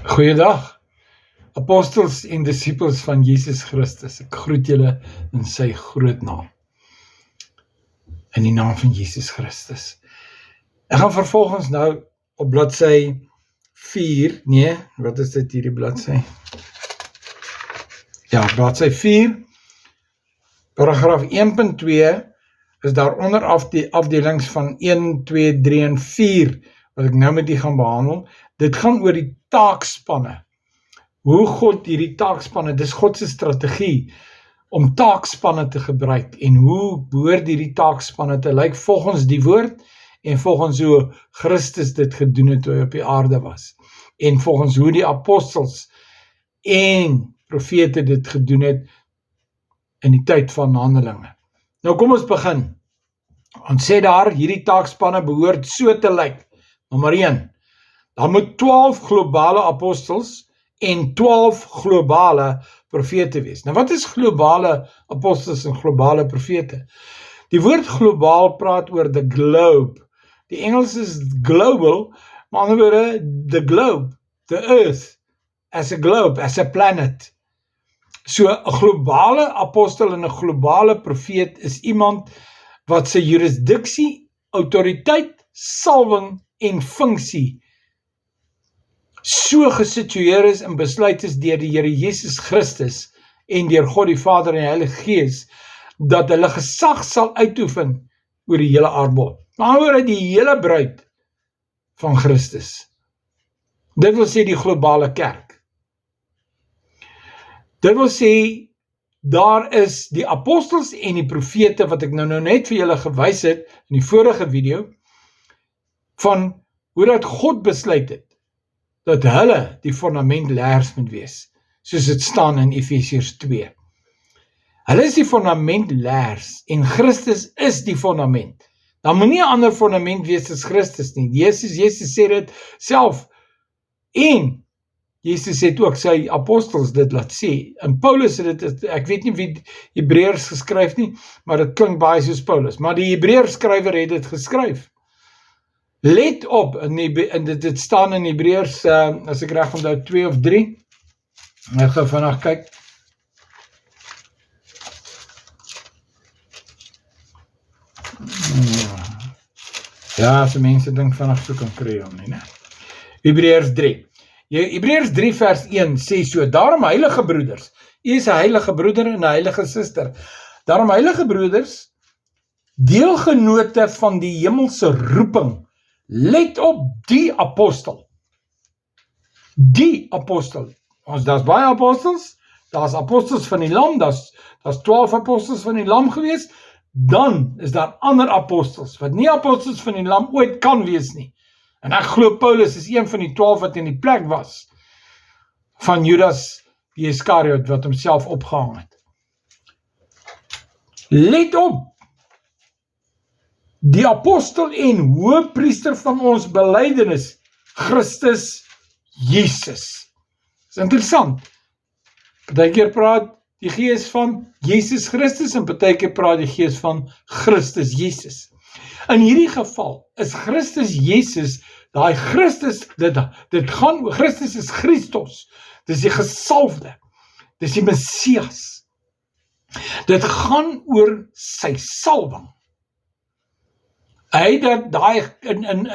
Goeiedag, apostels en disciples van Jesus Christus. Ek groet julle in sy groot naam. In die naam van Jesus Christus. Ek gaan vervolgens nou op bladsy 4, nee, wat is dit hierdie bladsy? Ja, bladsy 4, paragraaf 1.2, is daaronder die afdelings van 1, 2, 3 en 4, wat ek nou met u gaan behandel. Dit gaan oor die taakspanne. Hoe God hierdie taakspanne, dis God se strategie om taakspanne te gebruik en hoe behoort hierdie taakspanne te lyk volgens die woord en volgens hoe Christus dit gedoen het toe hy op die aarde was en volgens hoe die apostels en profete dit gedoen het in die tyd van Handelinge. Nou kom ons begin. Ons sê daar, hierdie taakspanne behoort so te lyk. Nommer 1. Daar moet 12 globale apostels en 12 globale profete wees. Nou wat is globale apostels en globale profete? Die woord globaal praat oor the globe. Die Engels is global, maar ander woorde, the globe, the earth, as a globe, as a planet. So, 'n globale apostel en 'n globale profeet is iemand wat sy jurisdiksie, autoriteit, salwing en funksie so gesitueer is en besluit is deur die Here Jesus Christus en deur God die Vader en die Heilige Gees, dat hulle gesag sal uitoefen oor die hele aardbol. Maar oor die hele bruid van Christus. Dit wil sê die globale kerk. Dit wil sê, daar is die apostels en die profete, wat ek nou net vir julle gewys het, in die vorige video, van hoe dat God besluit het, dat hulle die fondamentleers moet wees, soos dit staan in Efesiërs 2. Hulle is die fondamentleers, en Christus is die fondament. Dan moet nie 'n ander fondament wees as Christus nie. Jesus sê dit self, en Jesus het ook sy apostels dit laat sê. En Paulus het dit, ek weet nie wie Hebreërs geskryf nie, maar dit klink baie soos Paulus. Maar die Hebreërs skrywer het dit geskryf. Let op, en dit staan in Hebreërs, as ek reg onthou, 2 of 3. Ek gaan vandag kyk. Ja, as die mense dink vandag so kan kry hom nie, né? Hebreërs 3. Hebreërs 3 vers 1 sê so, daarom heilige broeders, u is 'n heilige broeder en 'n heilige suster, daarom heilige broeders, deelgenote van die hemelse roeping, let op die apostel. Die apostel. Daar's baie apostels, daar's apostels van die lam, daar's 12 apostels van die lam gewees, dan is daar ander apostels, wat nie apostels van die lam ooit kan wees nie. En ek glo Paulus is een van die 12 wat in die plek was, van Judas die Iskariot, wat homself opgehang het. Let op, die apostel en hoëpriester van ons belydenis, Christus Jesus. Dis interessant. Partykeer praat die Gees van Jesus Christus en partykeer praat die Gees van Christus Jesus. In hierdie geval is Christus Jesus, daai Christus, Christus is Christus, dis die gesalfde, dis die Messias. Dit gaan oor sy salwing. Hy het daai in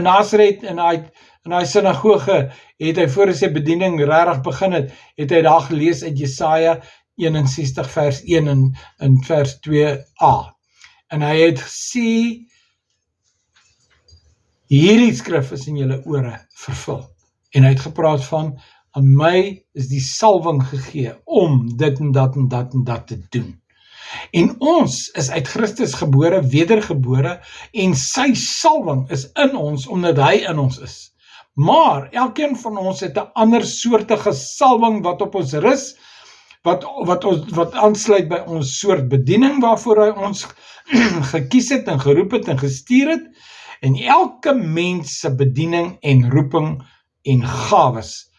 Nasaret, in daai sinagoge, het hy voor sy bediening regtig begin het hy daar gelees uit Jesaja 61 vers 1 en vers 2a. En hy het gesê, hierdie skrif is in julle ore vervul. En hy het gepraat van, aan my is die salwing gegee om dit en dat en dat en dat te doen. En ons is uit Christus gebore, wedergebore, en sy salwing is in ons, omdat hy in ons is. Maar, elkeen van ons het 'n ander soortige salwing wat op ons rus, wat aansluit by ons soort bediening, waarvoor hy ons gekies het, en geroep het, en gestuur het, en elke mens se bediening, en roeping, en gawes,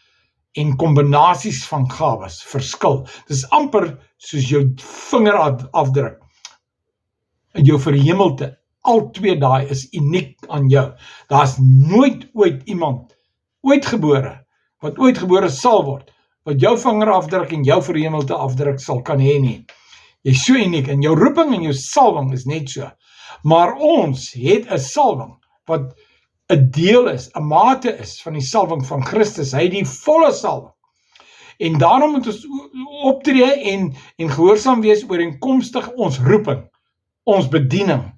en kombinasies van gawes, verskil. Dis amper soos jou vinger afdruk, en jou verhemelte, al twee daai is uniek aan jou. Daar's nooit ooit iemand, ooit gebore, wat ooit gebore sal word, wat jou vingerafdruk en jou verhemelte afdruk sal kan hê nie. Jy is so uniek, en jou roeping en jou salwing is net so. Maar ons het 'n salwing, wat 'n deel is, 'n mate is, van die salwing van Christus. Hy het die volle salwing. En daarom moet ons optree en gehoorsaam wees ooreenkomstig ons roeping, ons bediening,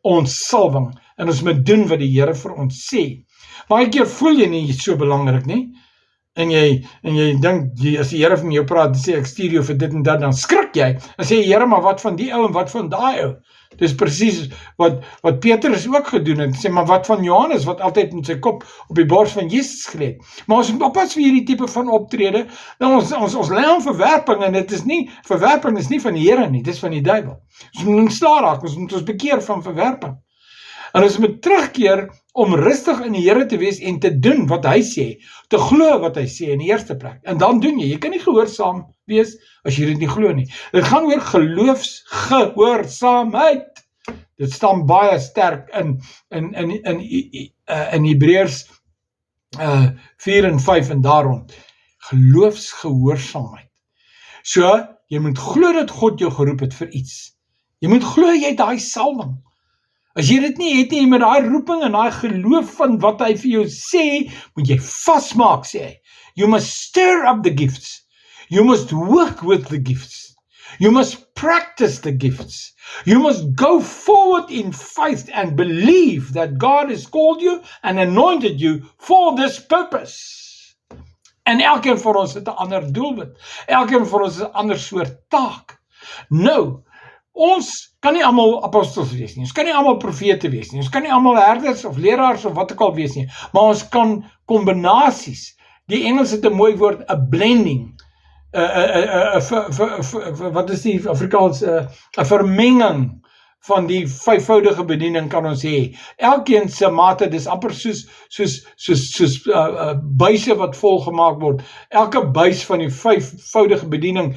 ons salwing, en ons moet doen wat die Here vir ons sê. Baie keer voel jy nie so belangrik nie, en jy dink, as die Here van jou praat, en sê, ek stuur jou vir dit en dat, dan skrik jy, en sê, Here, maar wat van die ou, en wat van daai ou? Dis presies wat Petrus ook gedoen het, sê, maar wat van Johannes, wat altyd met sy kop op die bors van Jesus gelê het. Maar ons moet oppas vir hierdie tipe van optrede, dan ons lei om verwerping, en verwerping is nie van die Here nie, dis van die duiwel. Ons moet ontslae raak, ons moet ons bekeer van verwerping. En ons moet terugkeer om rustig in die Here te wees en te doen wat hy sê, te glo wat hy sê in die eerste plek. En dan doen jy kan nie gehoorsaam wees as jy dit nie glo nie. Dit gaan oor geloofsgehoorsaamheid. Dit staan baie sterk in Hebreërs 4 en 5 en daar rond. Geloofsgehoorsaamheid. So, jy moet glo dat God jou geroep het vir iets. Jy moet glo jy het daai salwing. As jy dit nie het nie, met daai roeping en daai geloof van wat hy vir jou sê, moet jy vasmaak, sê hy. You must stir up the gifts. You must work with the gifts. You must practice the gifts. You must go forward in faith and believe that God has called you and anointed you for this purpose. En elkeen van ons het 'n ander doelwit. Elkeen van ons het 'n ander soort taak. Nou, ons kan nie almal apostels wees nie, ons kan nie almal profete wees nie, ons kan nie almal herders of leraars of wat ook al wees nie, maar ons kan kombinasies, die Engels het 'n mooi woord, 'n blending, wat is die Afrikaans, 'n vermenging van die vyfvoudige bediening kan ons hê. Elkeen se mate, dis amper soos buise wat volgemaak word. Elke buis van die vyfvoudige bediening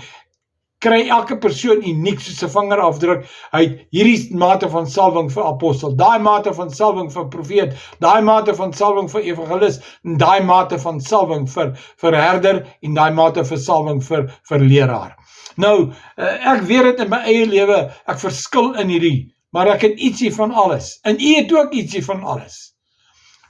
kry elke persoon uniek soos 'n vingerafdruk. Hy het hierdie mate van salwing vir apostel, daai mate van salwing vir profeet, daai mate van salwing vir evangelis, en daai mate van salwing vir herder, en daai mate van salwing vir leraar. Nou, ek weet dit in my eie lewe, ek verskil in hierdie, maar ek het ietsie van alles, en u het ook ietsie van alles.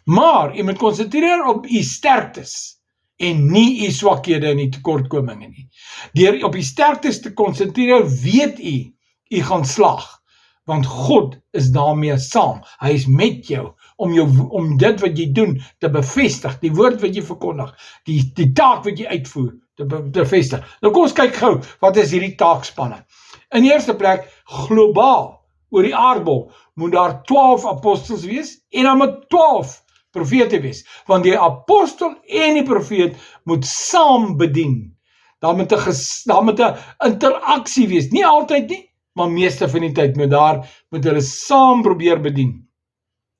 Maar, u moet konsentreer op u sterktes, en nie u swakhede en die tekortkominge nie. Deur op die sterktes te konsentreer, weet u gaan slaag, want God is daarmee saam. Hy is met jou, om dit wat jy doen, te bevestig, die woord wat jy verkondig, die taak wat jy uitvoer, te bevestig. Nou kom ons kyk gou, wat is hierdie taakspanne? In die eerste plek, globaal, oor die aardbol, moet daar 12 apostels wees, en dan moet 12 profete wees, want die apostel en die profeet moet saam bedien. Daar moet 'n interaksie wees, nie altyd nie, maar meeste van die tyd moet hulle saam probeer bedien.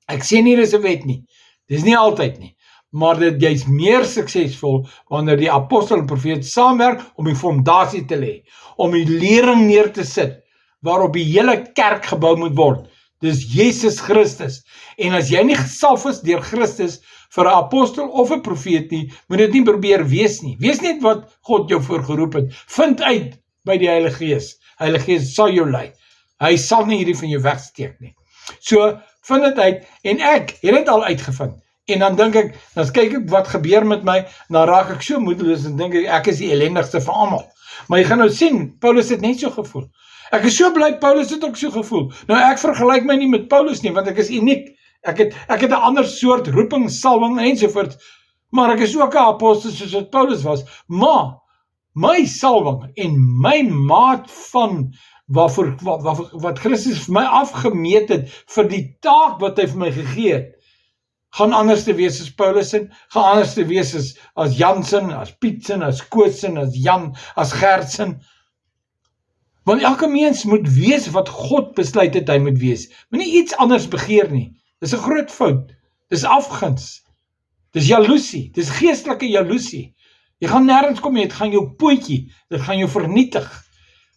Ek sê nie dis 'n wet nie, dis nie altyd nie, maar jy's meer suksesvol wanneer die apostel en profeet saamwerk om die fondasie te lê, om die lering neer te sit, waarop die hele kerk gebou moet word. Dis Jesus Christus. En as jy nie gesalf is deur Christus vir 'n apostel of 'n profeet nie, moet dit nie probeer wees nie. Wees net wat God jou voorgeroep het. Vind uit by die Heilige Gees. Heilige Gees sal jou lei. Hy sal nie hierdie van jou wegsteek nie. So, vind dit uit, en ek het dit al uitgevind. En dan kyk ek wat gebeur met my, en dan raak ek so moedeloos, en dink ek is die ellendigste van almal. Maar jy gaan nou sien, Paulus het net so gevoel. Ek is so bly, Paulus het ook so gevoel. Nou ek vergelyk my nie met Paulus nie, want ek is uniek. Ek het 'n ander soort roeping, salwing ensovoorts, maar ek is ook 'n apostel soos wat Paulus was. Maar my salwing en my maat van wat Christus vir my afgemeet het vir die taak wat hy vir my gegee het, gaan anders te wees as Paulus en gaan anders te wees as Jansen, as Pietsen, as Kootsen, as Jan, as Gertsen. Want elke mens moet wees wat God besluit het hy moet wees. Maar nie iets anders begeer nie. Dis 'n groot fout. Dis afguns. Dis jaloesie. Dis geestelike jaloesie. Jy gaan nêrens kom nie, dit gaan jou pootjie, dit gaan jou vernietig,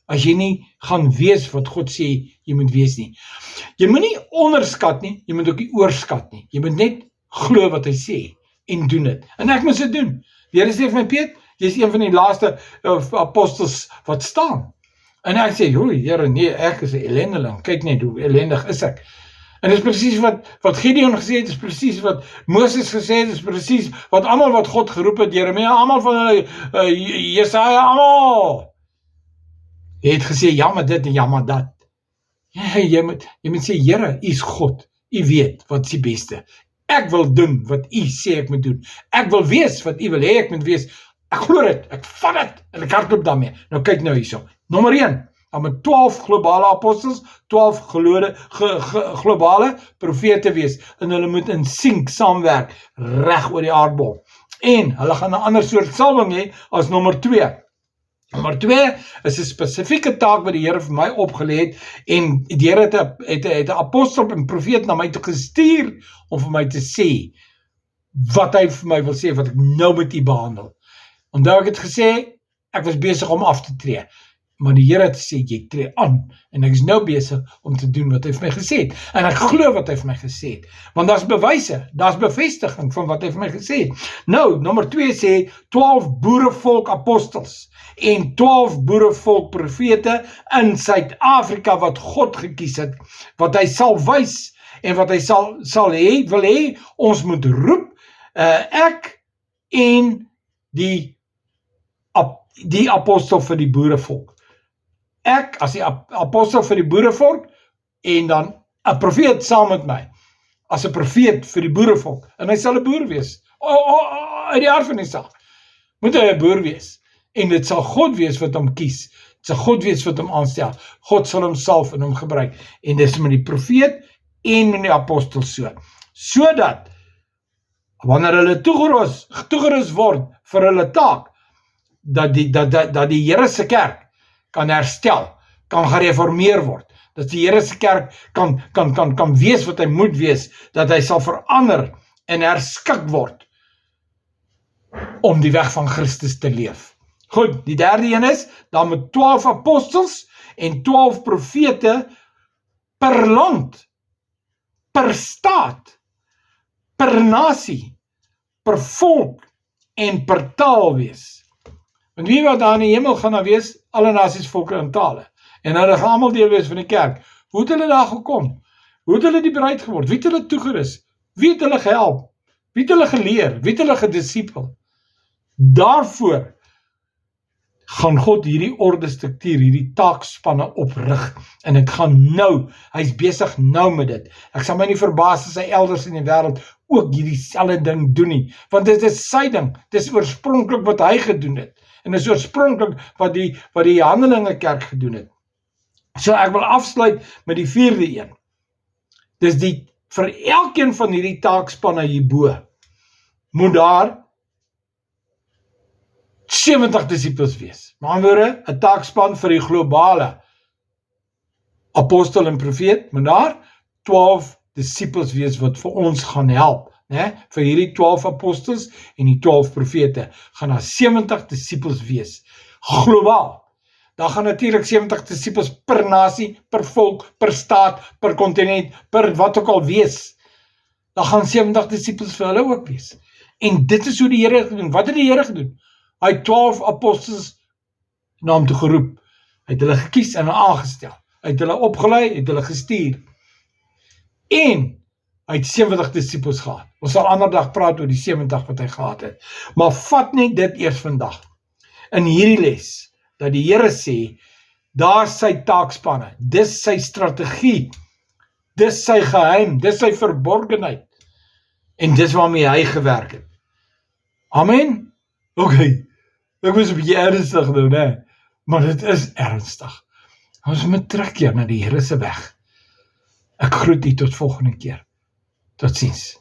as jy nie gaan wees wat God sê jy moet wees nie. Jy moet nie onderskat nie, jy moet ook nie oorskat nie. Jy moet net glo wat hy sê en doen dit. En ek moes dit doen. Die Here sê vir my, Piet, jy is een van die laaste apostels wat staan. En ek sê, oei, Here, nee, ek is 'n ellendeling, kyk net hoe ellendig is ek. En dit is presies wat Gideon gesê het, dit is presies wat Moses gesê het, dit is presies wat almal wat God geroep het, Jeremia, almal van hulle, Jesaja, almal, het gesê, ja maar dit en ja maar dat. Ja, jy moet sê, Here, U is God, U weet wat is die beste. Ek wil doen wat U sê ek moet doen. Ek wil wees wat U wil hê ek moet wees. Ek glo dit, ek vat dit, en ek hardloop daarmee. Nou kyk nou hierso. Nommer 1, dan met 12 globale apostels, 12 globale profete wees, en hulle moet in sync saamwerk, reg oor die aardbol. En hulle gaan 'n ander soort salwing hê as nommer 2. Nommer 2 is 'n spesifieke taak wat die Here vir my opgelê het, en die Here het 'n apostel en profeet na my toe gestuur, om vir my te sê, wat hy vir my wil sê, wat ek nou met U behandel. Onthou ek het gesê, ek was besig om af te tree, maar die Here het gesê, jy tree aan, en ek is nou besig om te doen wat hy vir my gesê het, en ek glo wat hy vir my gesê het, want daar's bewyse, daar's bevestiging van wat hy vir my gesê het. Nou, nommer 2 sê, 12 boerevolk apostels, en 12 boerevolk profete in Suid-Afrika wat God gekies het, wat hy sal wys, en wat hy wil hê, ons moet roep, ek en die apostel vir die boerevolk. Ek as die apostel vir die boerevolk, en dan 'n profeet saam met my, as 'n profeet vir die boerevolk, en hy sal 'n boer wees, uit die aard van die saak, moet hy 'n boer wees, en dit sal God wees wat hom kies, dit sal God wees wat hom aanstel, God sal hom salf en hom gebruik, en dis met die profeet, en met die apostel sodat, wanneer hulle toegerus word vir hulle taak, dat die Here se kerk kan herstel, kan gereformeer word, dat die Here se kerk kan wees wat hy moet wees, dat hy sal verander en herskik word om die weg van Christus te leef. Goed, die derde een is, dan met 12 apostels en 12 profete per land, per staat, per nasie, per volk en per taal wees. Want wie wat daar in die hemel gaan wees, alle nasies, volke en tale. En hulle gaan almal deel wees van die kerk. Hoe het hulle daar gekom? Hoe het hulle die bruid geword? Wie het hulle toegerus? Wie het hulle gehelp? Wie het hulle geleer? Wie het hulle gedisipel? Daarvoor gaan God hierdie ordestruktuur, hierdie taakspanne oprig, en dit gaan nou, hy is besig nou met dit. Ek sal my nie verbaas as hy elders in die wêreld ook hierdie selfde ding doen nie, want dit is sy ding, dit is oorspronklik wat hy gedoen het, en dit is oorspronklik wat die Handelinge kerk gedoen het. So ek wil afsluit met die 4de een. Dis vir elkeen van hierdie taakspanne hierbo, moet daar 70 disciples wees. Met ander woorde, 'n taakspan vir die globale apostel en profeet, maar daar 12 disciples wees wat vir ons gaan help, né? Vir hierdie 12 apostels en die 12 profete gaan daar 70 disciples wees, globaal. Daar gaan natuurlik 70 disciples per nasie, per volk, per staat, per kontinent, per wat ook al wees. Daar gaan 70 disciples vir hulle ook wees. En dit is hoe die Here gedoen. Wat het die Here gedoen? Hy het 12 apostels na hom toe geroep. Hy het hulle gekies en aangestel. Hy het hulle opgelei, het hulle gestuur. En hy het 70 disciples gehad. Ons sal ander dag praat oor die 70 wat hy gehad het. Maar vat net dit eers vandag. In hierdie les, dat die Here sê, daar is sy taakspanne, dis sy strategie, dis sy geheim, dis sy verborgenheid, en dis waarmee hy gewerk het. Amen? Oké. Ek was 'n bietjie ernstig nou, né? Maar dit is ernstig. Ons moet terugkeer na die Here se weg. Ek groet u tot volgende keer. Totsiens.